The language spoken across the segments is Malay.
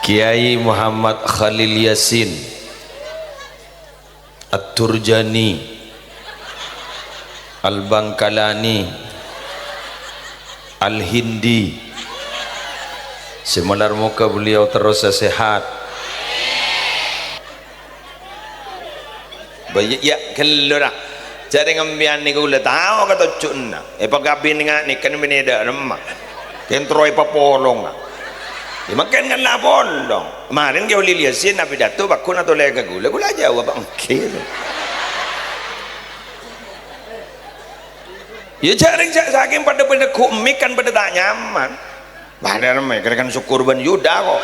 Kiai Muhammad Khalil Yasin At-Turjani Al-Bangkalani Al-Hindi, semoga muka beliau terus sehat. Baik ya kalau dah cari ngambian ni kau tahu kata cuna pagabi ni ngak ni kan meneda nama kentroi papolong makan kan lah polong kemarin kau liliasin nabi datu bakun atau lega gula jawab okey ya cari saking pada kumik kan pada tak nyaman badan mereka kan syukur ban yuda kok.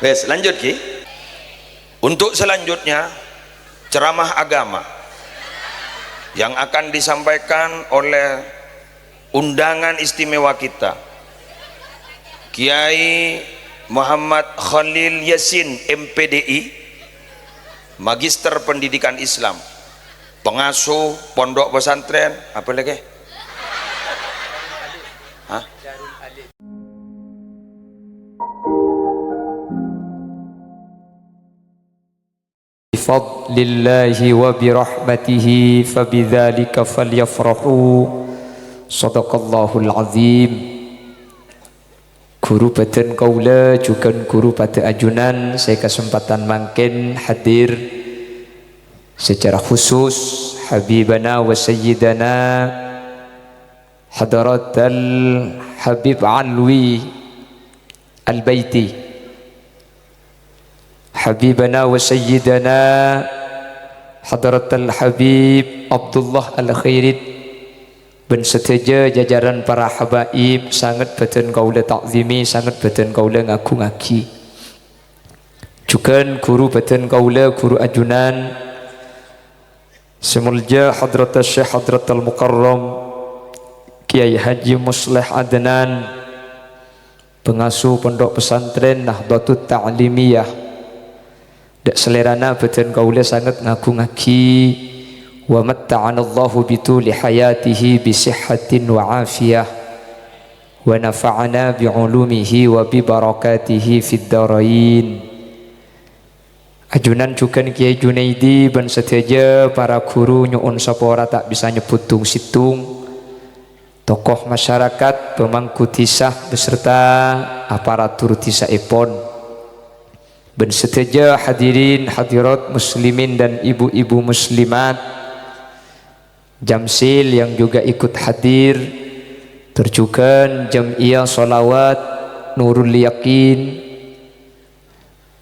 Wes lanjut Ki. Untuk selanjutnya ceramah agama yang akan disampaikan oleh undangan istimewa kita Kiai Muhammad Khalil Yasin MPDI, Magister Pendidikan Islam, pengasuh pondok pesantren apa lagi? Hah? Bifadlillahi wa birahmatihi fabidzalika falyafrahu. Sadaqallahul azim. Guru badan kaula juga guru pada ajunan, saya kesempatan mangkin hadir secara khusus habibana wa sayyidana hadaratal Habib Alwi Al-Baiti, habibana wa sayyidana hadaratal Habib Abdullah Al-Khairid, ben seteja jajaran para habaib sangat badan kaula takzimi, sangat badan kaula ngaku-ngaki. Juga guru badan kaula, guru ajunan semulja hadratas Syekh Hadratul Mukarram Kiai Haji Musleh Adnan, pengasuh pondok pesantren Nahdlatul Ta'limiyah. Dak selerana badan kaula sangat ngaku-ngaki. Wa matta'anallahu bituli hayatihi bisihhatin wa afiyah wa nafa'ana bi'ulumihi wa bibarakatihi fid darain. Ajunan juga Kiai Junaidi ban seteja para guru nyuun sapora tak bisa nyebutung situng, tokoh masyarakat, pemangku tisah beserta aparatur tisah epon, ben seteja hadirin hadirat muslimin dan ibu-ibu muslimat Jamsil yang juga ikut hadir, terjugan Jam'iyah Sholawat Nurul Yakin,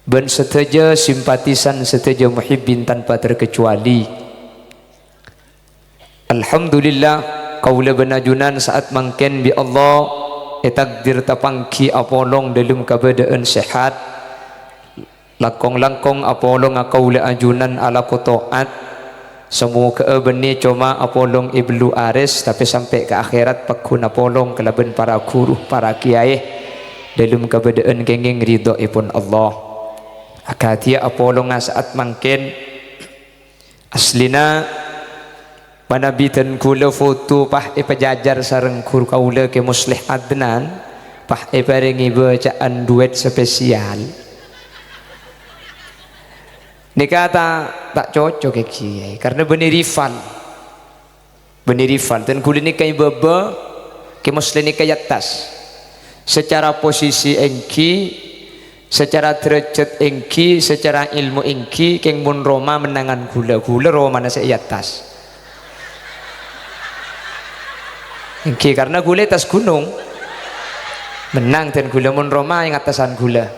ben seteja simpatisan, seteja muhibbin tanpa terkecuali. Alhamdulillah kaula benajunan saat mangken bi Allah takdir tapangki apolong dalam keadaan sehat, langkong-langkong apolong kaula ajunan ala kotoat. Semua keebeni cuma apolong iblu aris, tapi sampai ke akhirat pakun apolong kelaban para guru, para kiai dalam keadaan kenging ridho ipun Allah. Akatia apolong saat mangkin aslina manabitan kula foto pah pejajar sareng guru kaula ke Musleh Adnan, pah paringi bacaan duet spesial. Ini kata tak cocok ke kiai karena benih rival dan kulit ni kai baba ke muslim ni kai atas secara posisi engki, secara derajat engki, secara ilmu engki keng mun Roma menangan gula Roma mana saya atas engki karena gula atas gunung menang dan gula mun Roma yang atasan gula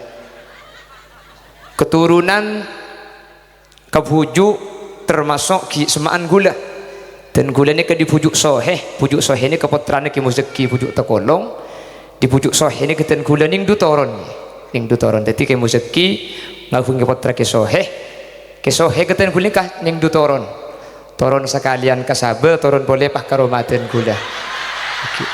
keturunan kebujuk termasuk semaan gula dan gula ni ke di pujuk soheh ni keputrane ki Muzaki pujuk Takolong, di pujuk soheh ni keten gula ning du toron dadi ke Muzaki ngagung ke putra ke soheh keten gula kah ning du toron sekalian kasabe toron boleh pah karomaten gula okay.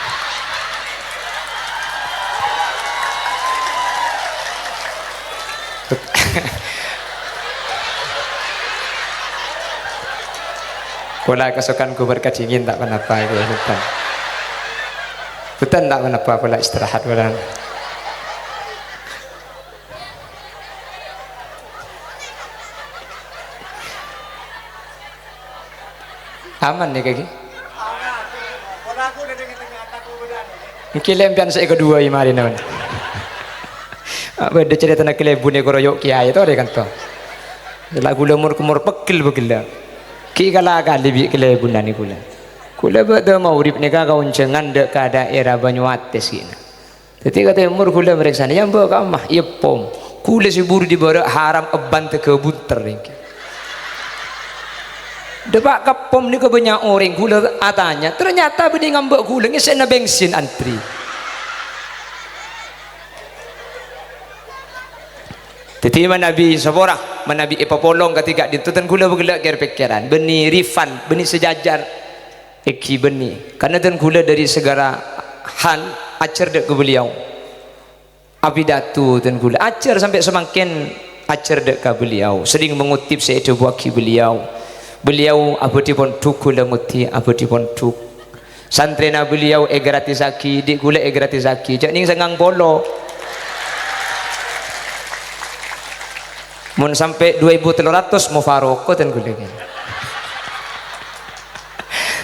Kula kesukaan ku berkat dingin tak kenapa itu depan. Betul tak kenapa pula istirahat barang. Aman nih kaki. Mungkin lempian saya kedua ini mari nawan. Apa ada cerita nak kelebun ni koroyok kiai tu ada kan tu. Lagu lemur kumur pekil begila. Ki kala kali bi kelebun ni kula. Kula bada mau urip ni ka kauncengan dek ka daerah Banyuates gini. Jadi kata umur kula mereka ni yang bawa kamah iya pom. Kula si buru di barak haram eban te kebun terringki. Depak kapom ni ke banyak orang kula atanya. Ternyata bini ngambek kula ni sena bensin antri. Teti Nabi Saborah, Nabi Ipapolong ketika ditutan kula bergelak ger pikiran. Beni rifan, beni sejajar. Eki beni. Karena dan kula dari segala hal acer dek ke beliau. Abidatu dan kula acer sampai semakin acer dek ke beliau. Sering mengutip saya coba ki beliau. Beliau abadipun tuk kula nguti abadipun tuk. Santrena beliau gratis aki, dik kula gratis aki. Jak ning sangang polo. Mun sampai 2300 mufaroko dan kula kan.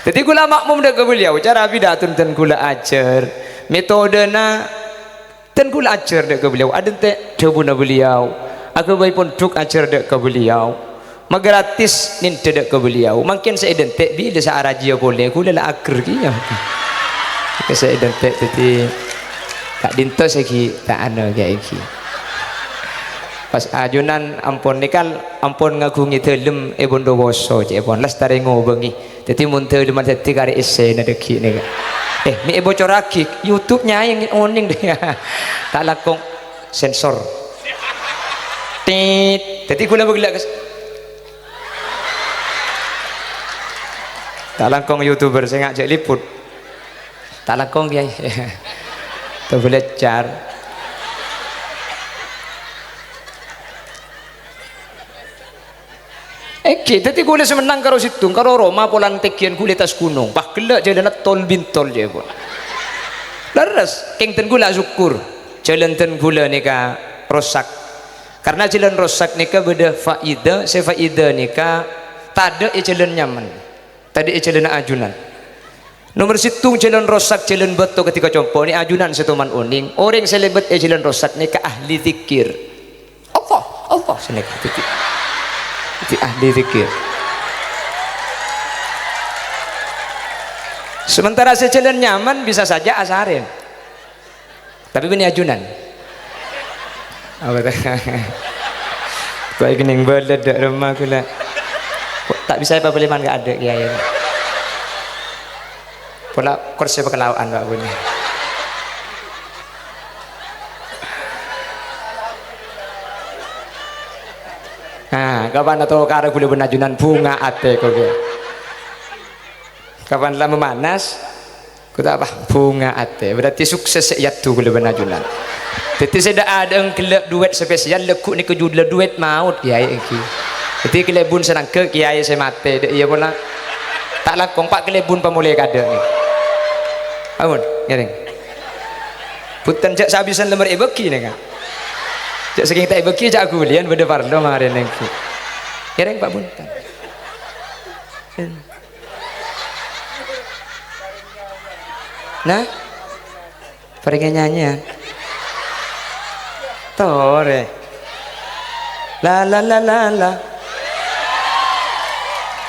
Jadi kula makmum dak beliau cara bidatun dan kula ajar. Metodena dan kula ajar dak beliau. Ada teh cebuna beliau. Aku baik pun tuk ajar dak beliau. Gratis nin tidak ke beliau. Makin saya identik bila saya arajia boleh. Kula lah akhir kinya. Saya identik jadi tak dintos lagi tak ana kayak iki. Pas ajunan ampun nikal ampun ngagungi telem bondowoso je pon lestari ngobengi. Dadi mun telem dadi kare ese na deki ni. Mi bocor lagi YouTube-nya yang oning deh. Tak lakong sensor. Tit. Dadi kula begelak tak langkong YouTuber saya ngajak liput tak langkong kiai tu belajar tadi kula semenang karo situng karo Roma polang tekian kula tas gunung bah kelak jalan tol bintol je pun leres keng ten kula syukur jalan ten kula nika rosak karena jalan rosak nika beda faida saya faida nika tak ada jalan nyaman. Tadi jalan ajunan. Nomor situng jalan rosak jalan beto ketika compo ni ajunan setuman uning. Orang selebet jalan rosak ni ke ahli zikir. Allah senek itu ahli zikir. Sementara sejalan nyaman bisa saja asarin. Tapi ini ajunan. Apa tu? Baik ning belet dak rumah kula. Tak bisa apa boleh man gak ada kiai. Pula kursi pekelauan Pak Buni. Nah, kapan atau karo kula benajunan bunga ate kok. Kapan lah memanas, kita apa? Bunga ate. Berarti sukses ya tu kula benajunan. Jadi saya ada kelak duet spesial lekuk ni kejudul duet maut kiai iki. Jadi kelebun senang ke kiai saya mati dia pula tak lakong pak kelebun pemulai kada ni amun ngereng putan jak sabisan lemar ibeki ni kan jak saking tak ibeki jak aku lian benda parlo mari nengki ngereng pak buntan nah pergi nyanyi tore la la la la la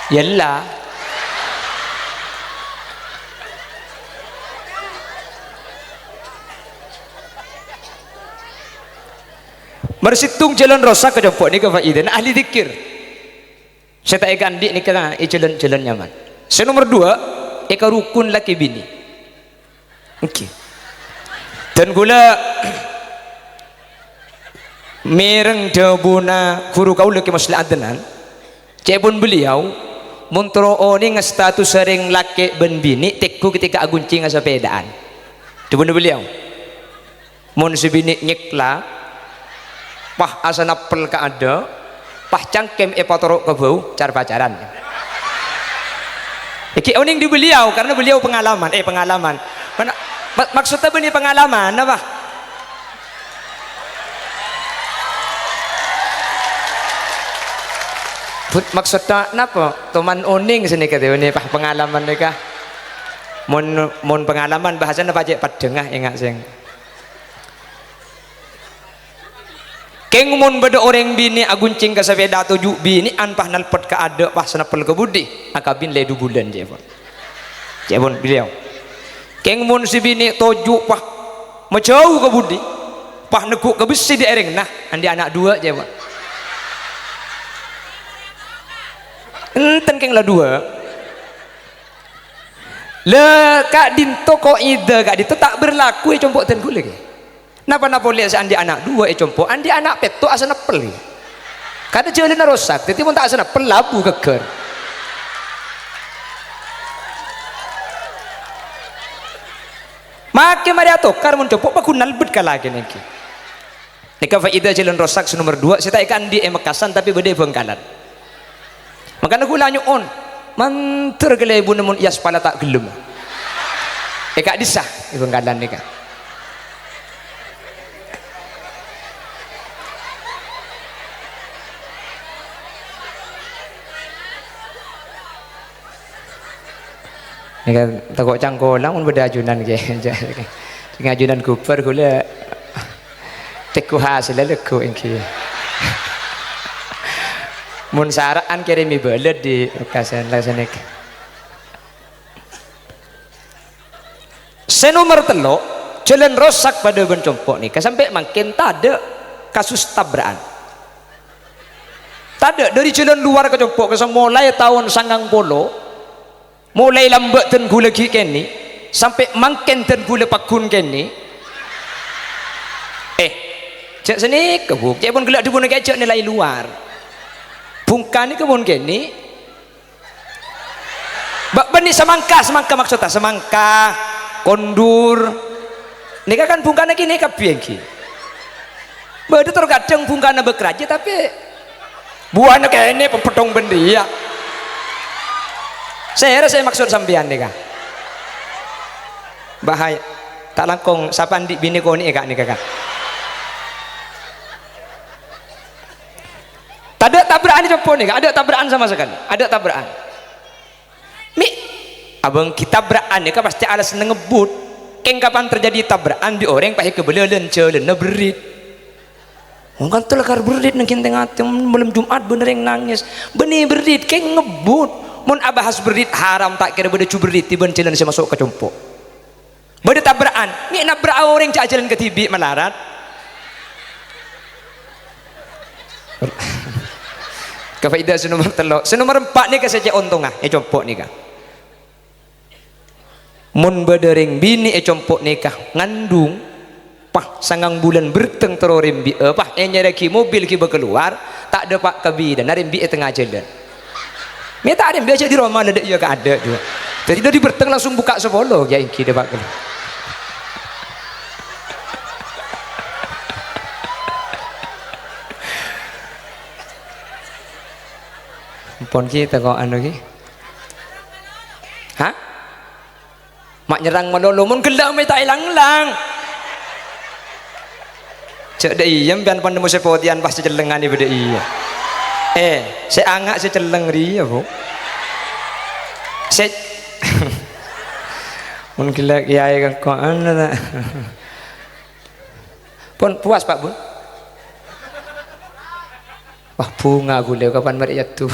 Yalla Mersitung jalan rosak ke jemput ni ke faedah ahli zikir. Saya tak ikan dik ni kena jalan nyaman. Saya nomor 2 eka rukun laki bini. Okey. Dan gula mereng debuna guru kau laki masli adnan. Cebun beliau Muntro oni ngestatus sering laki ben bini tekku ketika aguncing sepedaan. Debun beliau. Mun sebini nyekla pah asana pel ka ada pah cangkem epatoro ke bau cara pacaran. Iki oning di beliau karena beliau pengalaman. Mana Maksudnya begini pengalaman apa? Maksudnya napa? Teman uning sini kata ini pengalaman mereka. Mon pengalaman bahasanya apa aja padengah ingat sing. Keng mon beda orang bini aguncing ke sepeda tujuh bini anpah nalpot ke ada pas napel ke budi akabin ledu bulan jepon beliau. Keng mon si bini tujuh pah macau ke budi pah nekuk ke besi di ereng nah andi anak dua jepon. Enten keng lah dua le kak dinto ko ide kak dinto tak berlaku ya compok ten gule ke napa lihat andi anak dua compok andi anak peto asana pel kada jalan rosak tetapi pun tak asana pel labu keker makin mari atokar mun compok pakunal bet kalagi niki nika faedah jalan rosak nomor 2 saya tak ikan di emekasan tapi bede Bengkalan. Makanya gula nyuon manter gele ibu namun ias pala tak gelem kak disah ibu Bengkalan nika nika takut cangkolang pun beda ajunan ke ajunan kuper gula teku hasil leku engki mun saraan kirimi belet di kasan lasanek senomor telo jalan rosak pada bencompok nih sampai makin tak ada kasus tabrakan tak ada dari jalan luar ke compok mulai tahun 90 mulai lambat dan gula kini sampai makin dan gula pakun kini cek sini kebuk cek pun gelak di pun kecek nilai luar bungkani kebun kini benih semangka maksudnya semangka kondur nika kan bungkana kini kapiengki beda terkadang bungkana bekerja tapi buahnya kayak ini pempetong bendia saya maksud sampean nika bahaya tak langkong sapan di bini kau ni kak nika kan tak ada tabrakan di Jepun nih, ada tabrakan sama sekali, ada tabrakan. Mi, abang kita tabrakan nih, kan pasti ada seneng ngebut. Keng kapan terjadi tabrakan di orang pakai kebelelen celen, berit. Mungkin telakar berit nengkin tengah malam Jumat bener yang nangis, benih berit, keng ngebut. Mun abahas berit haram tak kira beda berit tiban celen saya masuk ke compok. Beda tabrakan, ni nabrak orang cak jalan ke tibi melarat. Kafaidah senomor telo senomor 4 nih saja untungah compok nikah mun bedering bini compok nikah ngandung pah sangang bulan berteng terorim bi pah nyereki mobil ki keluar tak ada pak kebidan narim bi tengah jalan mi tak ada biasa di rumah ada ya ada juga jadi dari berteng langsung buka sepolo ya iki de pak pon kita kok anu ki hah mak nyerang melolo mun gelak me tak ilang-lang cek dei yam pian pandemu sepotian pas celengan ieu beda iya saya angak saya celeng ria bu saya mun gelak kiai kok anu ta pon puas pak bun wah bunga gule kapan mari jatuh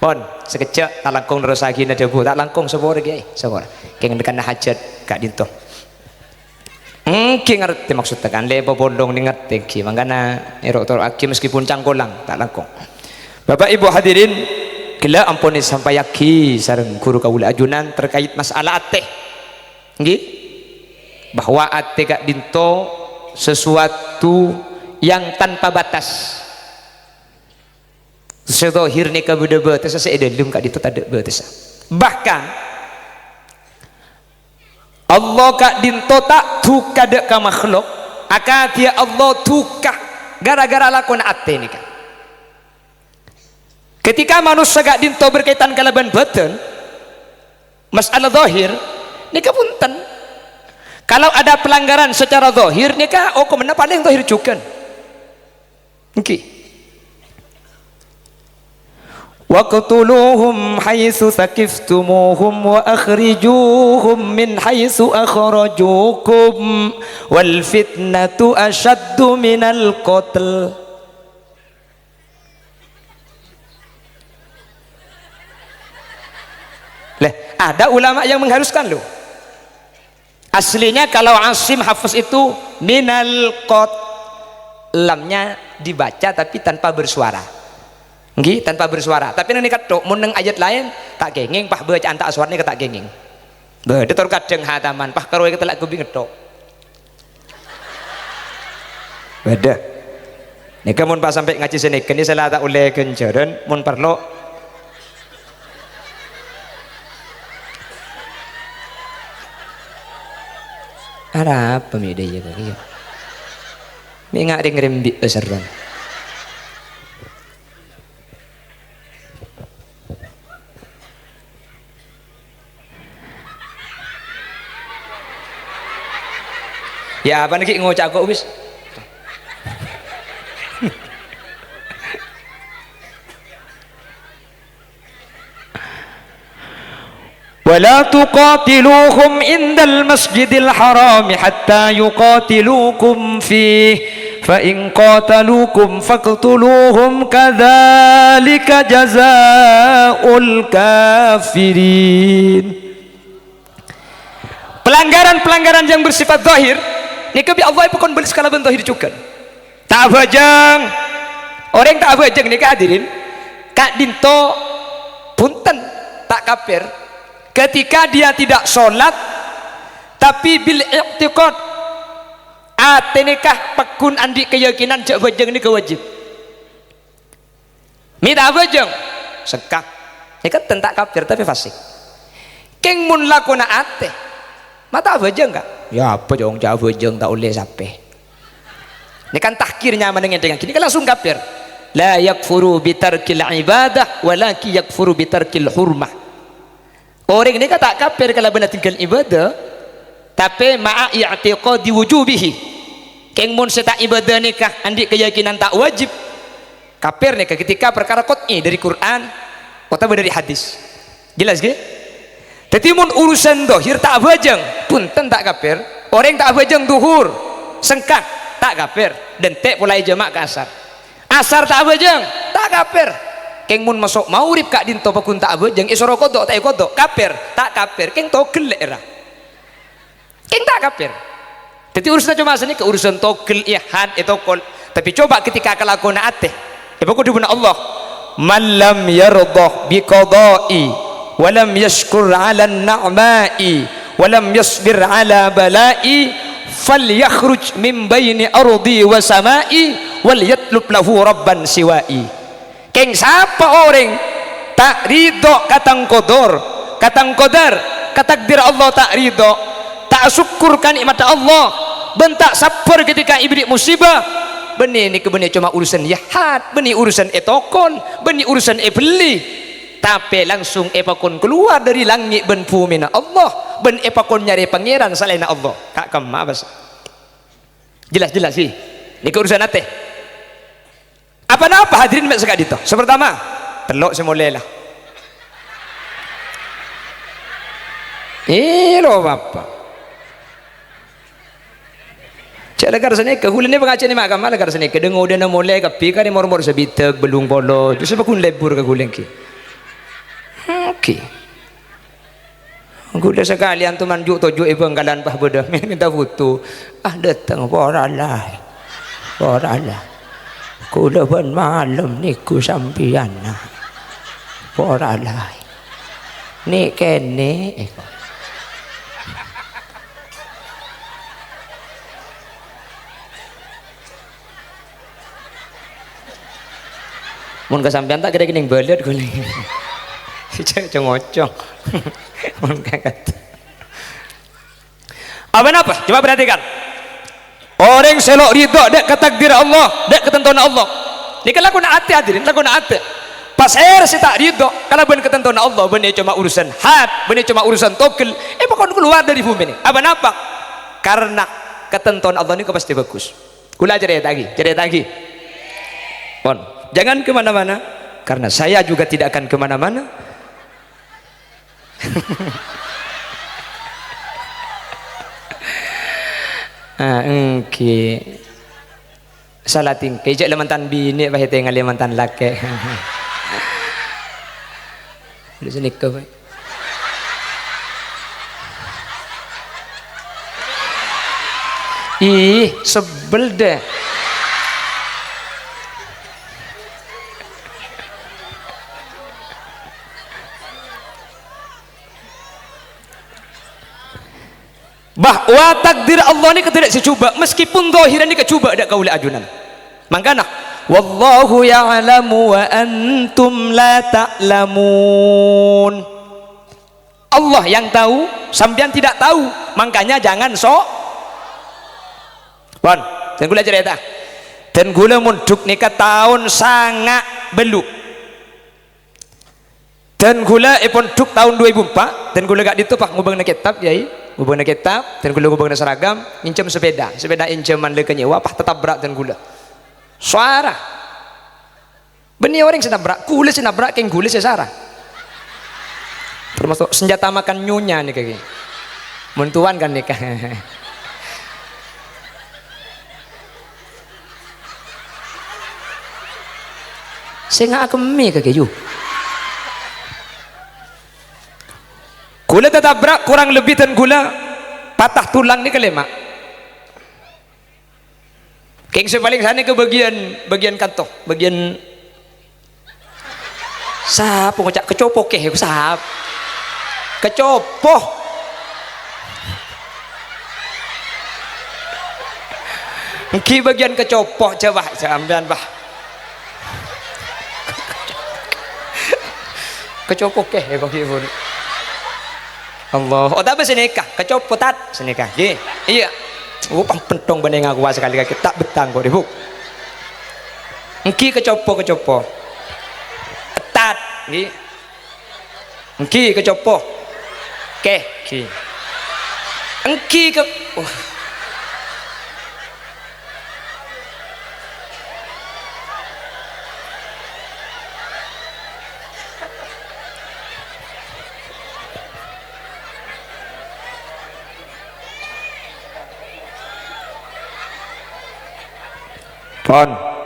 pon sekejap tak langkung terus lagi na debu tak langkung sepore kiai sepore keng dekan hajat kak dinto ki ngerti maksudnya kan lepo bondong ni ngerti ki mangkana erok tor aki meskipun cangkolang tak langkung Bapak Ibu hadirin gila ampuni sampai yaki sareng guru kawula ajunan terkait masalah ateh nggih bahwa ateh kak dinto sesuatu yang tanpa batas sedohir nikah beda batas seedalum kak dinto tak ada batas bahkan Allah kak dinto tak tukah dek ka makhluk akatia Allah tukah gara-gara lakon ate nikah ketika manusia kak dinto berkaitan kalaban batin masalah zahir nikah punten. Kalau ada pelanggaran secara zahir nikah hukumnya paling zahir juga. Nggih. Waqtuluhum haitsu saqiftumuhum wa akhrijuhum min haitsu akhrajukum wal fitnatu ashaddu minal qatl. Lah, ada ulama yang mengharuskan loh. Aslinya kalau Asim Hafiz itu minal qat, lamnya dibaca tapi tanpa bersuara. Nggih, tanpa bersuara. Tapi nang ketok mun nang ayat lain tak gengeng pah bacaan tak suarane tak gengeng. Beuh detor kadang hataman pah karo ketelak kuping ketok. Beda. Nika mun pas sampai ngaji seneken ini salah tak oleh kenjaran mun perlu ada apa mi dia ya. Mi ngak deng rembi besarban. Ya apa nih ngocak kok wis. ولا تقاتلوهم عند المسجد الحرام حتى يقاتلوكم فيه فإن قاتلوكم فاقتلوهم كذلك جزاء الكافرين. Pelanggaran-pelanggaran yang bersifat zahir nikah bi Allah pun berskala zahir juga. Tak bajang orang tak bajang nikah hadirin kak dinto punten tak kafir ketika dia tidak sholat tapi bil i'tiqad atenikah pekun andi keyakinan cak bajang ni kewajib minta bajang sekak nikah tentak kafir tapi fasik keng mun lakuna ate mata bajang enggak ya apa dong jauh bajang tak boleh sampai ini kan tahkirnya mendengar dengan gini kan langsung kafir la yakfuru bitarkil ibadah walaki yakfuru bitarkil hurmah. Orang ini tak kafir kalau benar tinggal ibadah tapi ma'a i'tiqadi wujubihi keng mun setak ibadah nikah andi keyakinan tak wajib kafir nikah ketika perkara qat'i dari Quran atau dari hadis jelas ke? Jadi mun urusan dohir tak bajang punten tak kafir orang tak bajang duhur sengkak tak kafir dan tek mulai jamak ke asar tak bajang tak kafir keng mun masuk maurib kak dinto pakun tak bajang isoro kodok tak kodok kafir tak kafir keng togel era keng tak kafir. Jadi urusan cuma sini ke urusan togel ihad itu kol tapi coba ketika kelakon ate ibu kudubun Allah man lam yardah bi qada'i wa lam yashkur 'ala an-na'ma'i wa lam yasbir 'ala bala'i falyakhruj min baini ardi wa sama'i wal yatlub lahu rabban siwa'i. Keng siapa orang tak ridho katang qadar katakdir Allah tak ridho tak syukurkan nikmat Allah bentak sabar ketika ibrik musibah benih ni kebenih cuma urusan yahat benih urusan etokon benih urusan beli tapi langsung epakon keluar dari langit ben pumina Allah ben epakon nyari pangeran selain Allah kak kemah bas jelas sih ini urusan ate apa hadirin mek sekali itu sepertama telok semulelah lo bapak cak legar sini kehulannya pengajian ni makam legar sini kedengo dia nak mulai kapi kan dia mor sebitek belung bolo tu sebab kun lebur ke guling ki okey gula sekali antum manjuk tojuk ibanggalan pah bodoh minta foto datang boralah kula ban malam niku sampian boralah ni kene mun kesampean tak kira kening belet guling cengocong mun kaget apa coba perhatikan orang selok ridho dek ketakdir Allah dek ketentuan Allah ini kan laku nak hati hadirin laku nak hati pasir si tak ridho kalau ben ketentuan Allah benih cuma urusan had benih cuma urusan tokel pokoknya keluar dari bumi ini apa karena ketentuan Allah ini pasti bagus kula cerita lagi pon jangan kemana-mana karena saya juga tidak akan kemana-mana salah tingkai jak lemantan bini bah tengah lemantan laki di sini kau ih sebel deh bahwa takdir Allah ini tidak secuba meskipun zahiran ini kecuba ada kaula ajunan mangkana wallahu ya'lamu wa antum la ta'lamun Allah yang tahu sampean tidak tahu makanya jangan sok pon dan gula cerita dan gula munduk nikah tahun sangat beluk dan gula ponduk tahun 2004 dan gula gak ditupak ngubang na kitab yai ngubang na kitab dan gula ngubang na seragam incem sepeda inceman le kenyewa pah tetap berat dan gula suara benih orang senabrak gula senabrak keng gula sesara termasuk senjata makan nyonya nih kayak mentuan kan nikah saya nggak kemi kayak yuk gula tetap berat kurang lebih dan gula patah tulang nih kelima keng paling sana ke bagian kantong bagian sap ngocak kecopok sap kecopoh ki bagian kecopoh coba sampean bah kecopok bagi ibu Allah oh tapi senikah kecopotat senikah iya pang pentong bening aku sekali kaki tak betang kok ibu engki kecopo tat nggih engki kecopo ki engki ke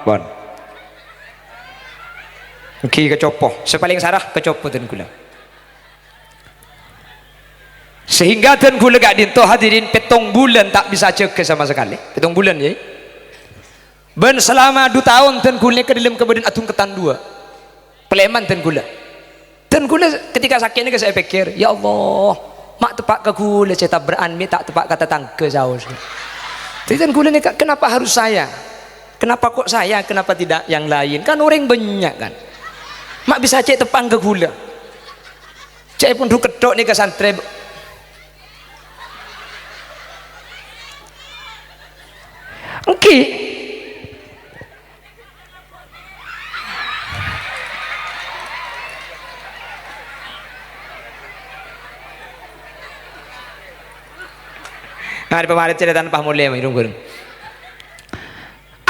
pon ki kecopoh sepaling sarah kecopoh dan gula sehingga dan gula gak dinto hadirin petong bulan tak bisa jaga sama sekali petong bulan ya ben selama 2 tahun dan gula ke dalam kebadan atung ketan 2 peleman dan gula ketika sakitnya saya pikir ya Allah mak tepak ke gula saya tak beranmi tak tepak kata tangga jauh jadi dan gula ini kenapa harus saya kenapa kok saya kenapa tidak yang lain kan orang banyak kan mak bisa cek tepang ke gula cek pun du kedok nih ke santri oke nah di pemarit cerita Pak Mulya irung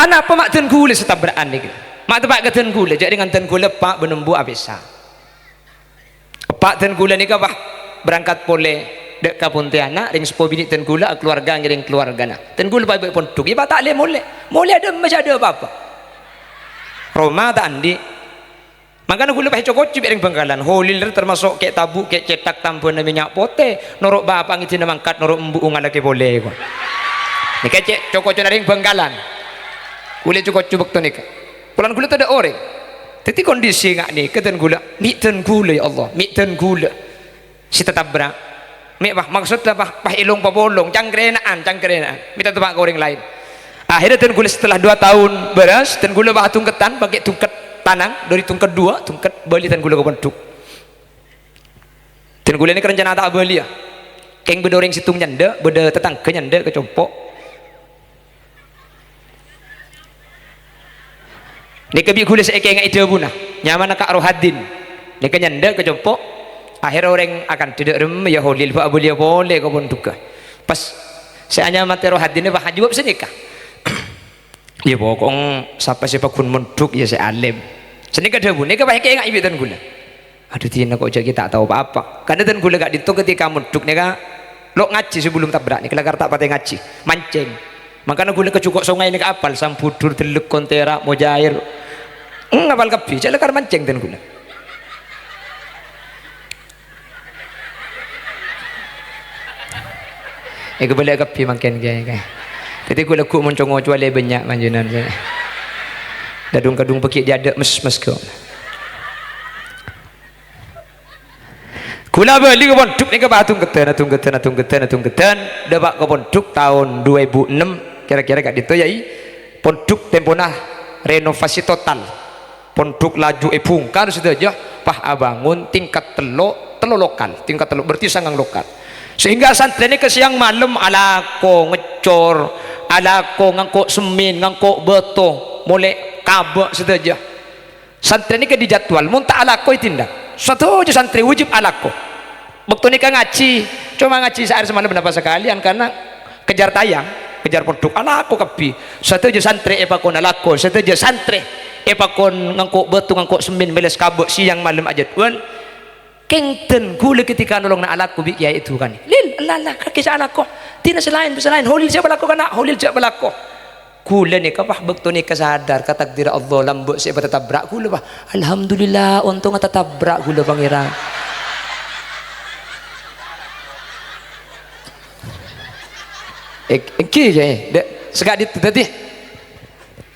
anak pemak ten gula setap beraan nih mak tepak ke ten gula jadi dengan ten gula pak benembu abisa pak ten gula nih apa berangkat pole dek ke Pontianak ring sepo bini ten gula keluarga ngiring keluarga na ten gula pak pondok iba tak le mulai ada macam ada apa Roma tak andi makanya gula pak cokot cip ring Bangkalan holir termasuk kayak tabu kayak cetak tampun minyak pote norok bapak ngitin mangkat norok embu ngalake boleh kok nih kayak cokot ring Bangkalan gula cukup tuh nih pulang gula tak ada orang tapi kondisi nggak nih keten gula miten gula ya Allah miten gula si tetap berak bah maksudnya bah ilung pabolong cangkrenaan minta tempat ke orang lain akhirnya ten gula setelah 2 tahun beras ten gula bah tungketan pakai tungket tanang dari tungket 2 tungket beli ten gula ke bentuk ten gula ini kerencana tak beli ya keng bedoreng situng nyanda beda tetangga nyanda kecompok Ni kebi gula seeke ngai ide buna nyaman kak rohadin ni kenyanda ke jempok akhir orang akan tidak rem ya holil pak boleh kau pun duka pas saya mati rohadin ni bah jawab senikah ya pokong siapa pun menduk ya saya alim senikah debu ni ke bah ke ngai ibitan gula aduh tina kok jadi tak tahu apa-apa karena dan gula gak ditu ketika menduk ni kak lo ngaji sebelum tabrak ni kelagar tak patah ngaji mancing makanya gula kecukok sungai ni kapal sampudur teluk kontera mojair ngapal kebi cak lekar mancing dan gula kebalik kebi makin kaya jadi gula ku mencongok cuali banyak manjunan kadung-kadung pekik dia ada mes kau kula beli ke pondok ni ke batung ketan dapat ke pondok tahun 2006 kira-kira kat ditu yai pondok temponah renovasi total pondok laju bungkar sudah aja pah abangun tingkat telo lokal tingkat telo berarti sangang lokal sehingga santri ini ke siang malam alako ngecor alako ngangkok semen ngangkok beto mulai kabak sudah aja santri ini ke dijadwal muntah alako tindak satu aja santri wajib alako waktu nikah ngaji cuma ngaji sehari semalam berapa sekalian karena kejar tayang kejar produk alako kebi satu aja santri epakon alako satu aja santri epakon ngangkuk betu ngangkuk semin meles kabuk siang malam aja tuan kengten gula ketika nolong na alako bikia itu kan lil lala kaki sa alako tina selain holil siapa lako kana holil siapa lako gula ni kapah bekto ni kasadar katakdir Allah lambuk siapa tatabrak gula bah alhamdulillah untung tatabrak gula pangeran segadit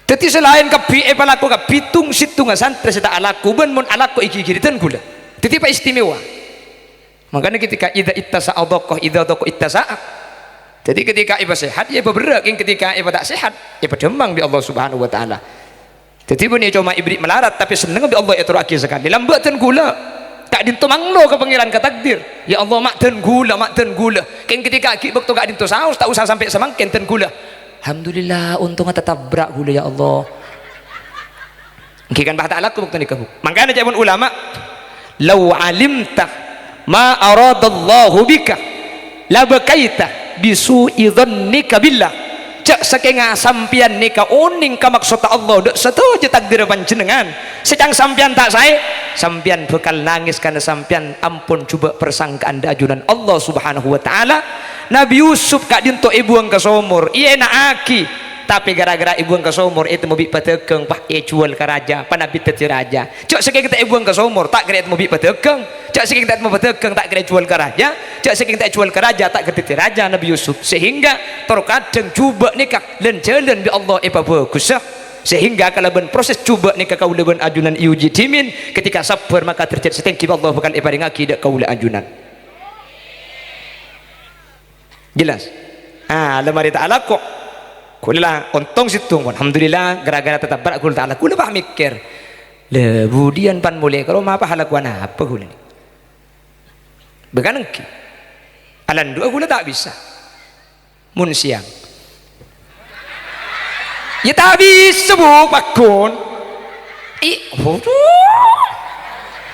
tadi selain kepi palaku kepitung situng santri seta alaku ben mun alaku iki-ikiritan gula tadi pak istimewa makanya ketika idza ittasa adaqah idza daqa ittasa jadi ketika iba sehat ya iba berak ketika iba tak sehat iba demang bi Allah subhanahu wa ta'ala jadi pun cuma ibrik melarat tapi seneng bi Allah itu akhir sekali lambatan gula tak dinto manglo ke pangeran ke takdir ya Allah mak dan gula ketika aki waktu gak dinto saus tak usah sampai semangkin dan gula alhamdulillah untung tetap berak gula ya Allah kan bahasa alat waktu nikah makanya jawaban ulama law alimta ma aradallahu bika la bakaita bisu'i dhannika billah cak sakenga sampian nika uning ka maksud Allah dek setuju takdir panjenengan sedang sampian tak saya sampian bekal nangis karena sampian ampun coba persangkaan ajunan Allah subhanahu wa ta'ala Nabi Yusuf kak dinto ibu ang kasomor iya na aki tapi gara-gara ibu ang kasomor itu mobil patekeng pah jual ke raja panabit teti raja cak saking kita ibu ang kasomor tak kira itu mobil patekeng cak saking kita mau patekeng tak kira jual ke raja cak saking tak jual ke raja tak kira raja Nabi Yusuf sehingga terkadang coba nikah dan jalan bi Allah bagus sehingga kalau ben proses coba nikah kaula ben ajunan iuji timin ketika sabar maka terjadi setengki Allah bukan ibaring akidah kaula ajunan jelas lemari ta'ala kok kula untung situng alhamdulillah gara-gara tetap berak kula ta'ala kula bah mikir lebudian pan mulai kalau apa halakuan apa kula ni beganengki alan dua kula tak bisa mun siang ya tak bisa bu pakun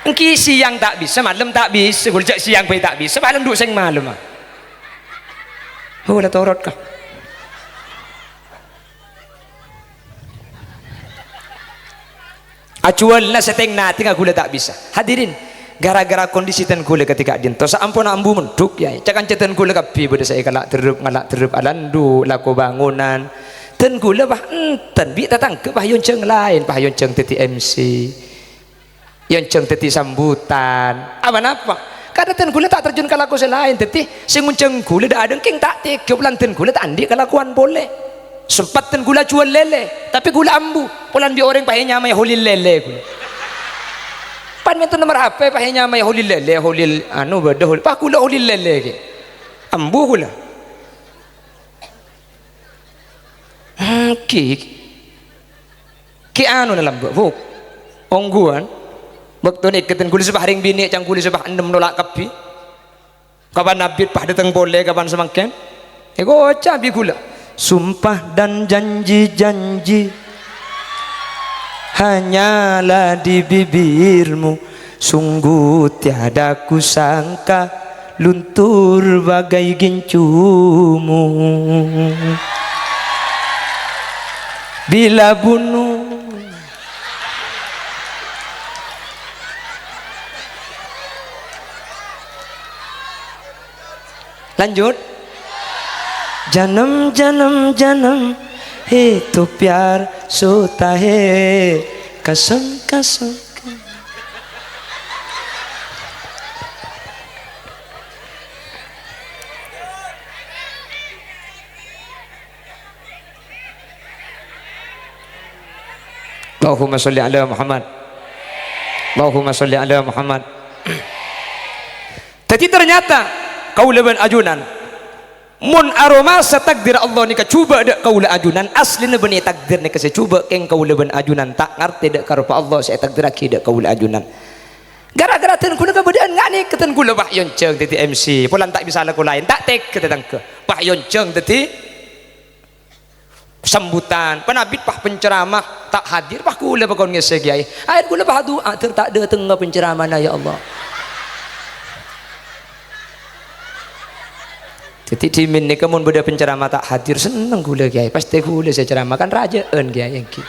engki siang tak bisa malam tak bisa kula siang pun tak bisa malam duk sing malam lah torot kah acuan lah seteng nanti gula tak bisa hadirin gara-gara kondisi ten gula ketika dinto saampun ambu menduk ya cakan cetan gula kapi pada saya ngalak terup alandu laku bangunan ten gula bah enten bi tatang ke bah yonceng lain bah yonceng teti MC yonceng teti sambutan apa kada ten gula tak terjun kalau aku selain teti sing ngunceng gula dah ada king tak tiga bulan ten gula tak andi kelakuan boleh sempat ten gula jual lele tapi gula ambu pulan bi orang pahenya mai holil lele gula pan mentu nomor HP pahenya mai holil lele holil anu bedah pak gula holil lele ke ambu gula ki anu dalam bu ongguan waktu ni keten kulis sebah ring bini cang kulis sebah 6 nolak kapi kapan nabit pah datang boleh kapan semakin ego cabi gula sumpah dan janji-janji hanyalah di bibirmu, sungguh tiada kusangka luntur bagai gincumu. Bila bunuh lanjut, janam janam janam he to pyar sota hai kasam kasam. Allahumma sholli ala Muhammad, Allahumma sholli ala Muhammad. Tapi ternyata kaula ben ajunan mun aroma setakdir Allah ni cuba dak kaula ajunan aslina bani takdir ni saya cuba keng kaula ben ajunan tak ngerti dak karupa Allah saya takdir aki dak kaula ajunan gara-gara ten kula kemudian ngani keten kula bah yonceng titi MC pulan tak bisa laku lain tak tek ketang ke bah yonceng titi sambutan penabit pah penceramah tak hadir pah kula bakon ngese kiai ayat kula bah doa ter tak ada tengah penceramah ya Allah. Titik dimin ni kemun beda penceramah tak hadir seneng gula kiai pasti gula saya ceramah kan rajaan kiai yang ki.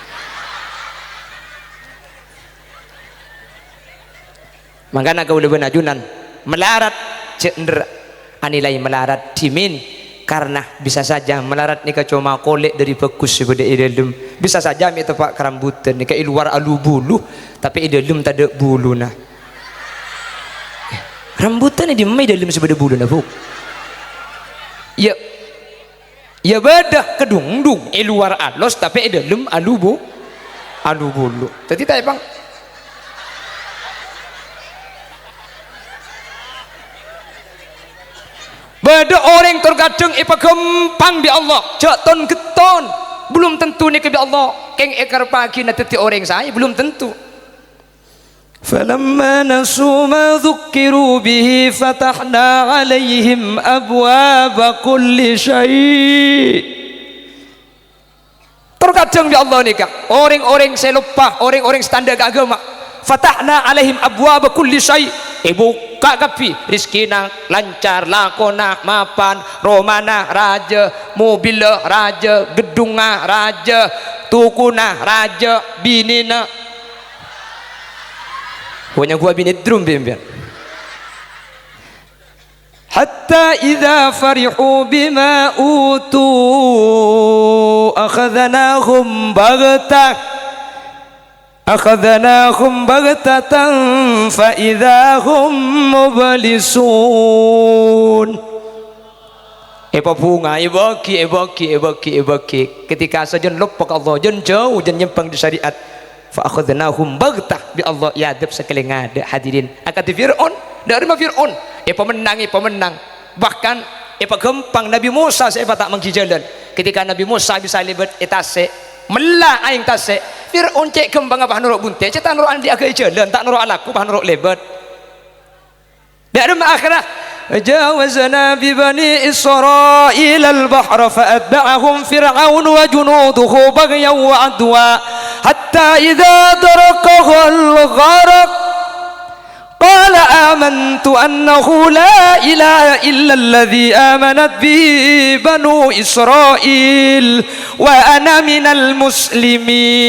Makanya kau lebih najunan melarat cender anilai melarat dimin karena bisa saja melarat ni cuma kolek dari bekus sebedah idalum bisa saja mi tepak kerambutan ni ke luar alu bulu tapi idalum tak ada bulu nah rambutan ni di mai dalam sebedah bulu nah bu. Ya, ya bedah kedungdung, luar alos tapi dalam alu bulu. Jadi tak bang. Beda orang terkadang gempang di Allah, jaton geton, belum tentu ni ke Allah. Keng ekar pagi nanti orang saya belum tentu. فلما نسوا ما ذكروا به فتحنا عليهم أبواب كل شيء. Terkadang di Allah nikah orang-orang selupa orang-orang standar agama fatahna alaihim abwaaba kulli syai buka kapi rizkina lancar lakona mapan romana raja mobilna raja gedungna raja tukuna raja binina punya gua bini drum bimbing hatta idza farihu bima utu akhadnahum baghtatan fa idza hum mublisun. Bunga ibaki ketika saja lupa Allah jen jauh jen nyempang di syariat fa akhadnahum baghtah bi Allah ya adab sekali ngada hadirin akati Fir'aun dari Fir'aun pemenang bahkan gempang Nabi Musa saya tak mengkijalan ketika Nabi Musa bisa libat etase melah aing tase Fir'aun cek kembang apa nuruk bunte cetak nuruk andi agak jalan tak nuruk alaku bah nuruk lebat dari akhirah جاوزنا ببني إسرائيل البحر فأتبعهم فرعون وجنوده بغيا وعدوا حتى إذا دركه الغرق قال آمنت أنه لا إله إلا الذي آمنت به بنو إسرائيل وأنا من المسلمين.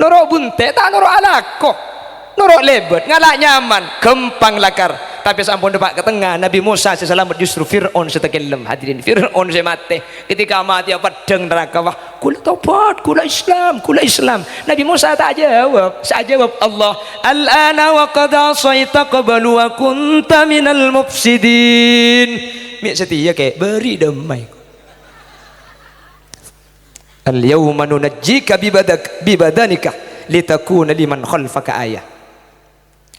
Nuruk bunte tak nuruk alaku nuruk lebat ngalak nyaman gempang lakar tapi sampun depak ke tengah Nabi Musa selamat justru Fir'aun setekelem hadirin Fir'aun saya mati ketika mati pedang neraka wah kula taubat kula Islam Nabi Musa tak jawab saya jawab Allah al-ana wa qad asaita qablu wa kunta minal mufsidin mi setia kayak beri damai al-yawma nunajjika bibadanika litakuna liman khalfaka ayah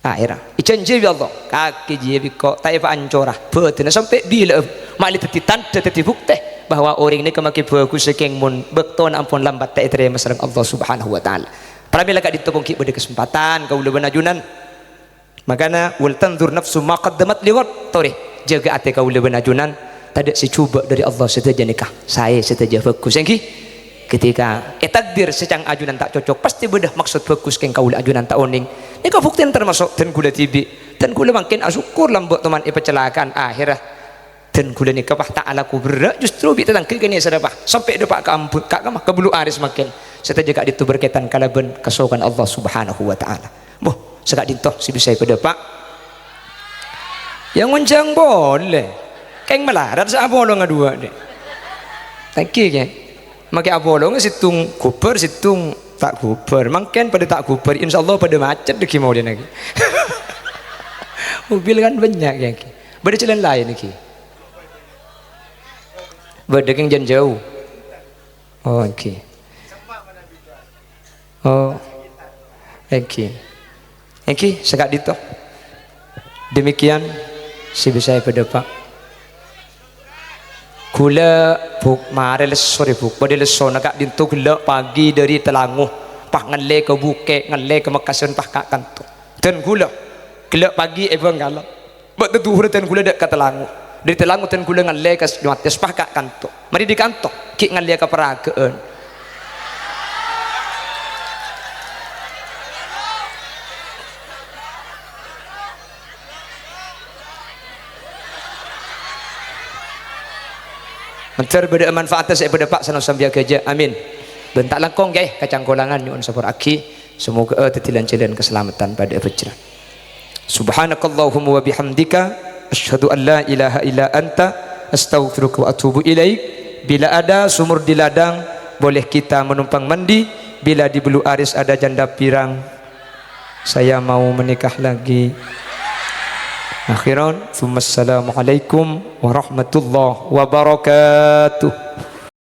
akhirah ijanji bi Allah kaki jibi kok tak apa ancora betul sampai bila mali teti tanda teti bukti bahwa orang ini kemaki bagus sekeng mun bekton ampun lambat tak terima sareng Allah Subhanahu wa taala pramila ka ditepung ki bade kesempatan kau leubeun ajunan makana wal tanzur nafsu ma qaddamat liwat tore jaga ate kau leubeun ajunan tadi si cuba dari Allah seteja nikah saya seteja bagus engki ketika takdir secang ajunan tak cocok pasti bedah maksud bagus keng kaula ajunan tak oning ni kabuktian termasuk dan gula tibi dan gula makin asyukur lambok teman ipecelakaan akhirah dan gula ni kapah ta'ala kubra justru bi tentang kini sedapah sampai depak ke ampun ke bulu aris makin serta jaga itu berkaitan kalaban kesokan Allah subhanahu wa ta'ala boh segak dintoh si bisa pedepak yang unjang boleh keng melarat sa abolong ngadua deh tangki ke maki abolong situng kuper situng tak kuper makin pada tak kuper insyaallah pada macet deki mau dia lagi mobil kan banyak ya ki pada jalan lain ki berdagang jalan jauh oh okay. Oh okay. Segak dito demikian si bisa pada pak gula buk mare sore buk pada leso nak dintu gula pagi dari Telanguh pah ngale ke Bukit ngale ke Makassar pah kak kanto dan gula pagi bang galak buat tuh dan gula dak ke Telanguh dari Telanguh dan gula ngale ke Nuates pah kak kanto mari di kanto ki ngale ke Peragaan mencer beda manfaatnya saya pada pak sanau sambil kerja amin bentak langkong guys kacang kolangan nyuun sapor aki semoga tetilan jalan keselamatan pada berjalan subhanakallahumma wa bihamdika asyhadu an la ilaha illa anta astaghfiruka wa atubu ilaik bila ada sumur di ladang boleh kita menumpang mandi bila di bulu aris ada janda pirang saya mau menikah lagi akhiran, assalamualaikum warahmatullahi wabarakatuh.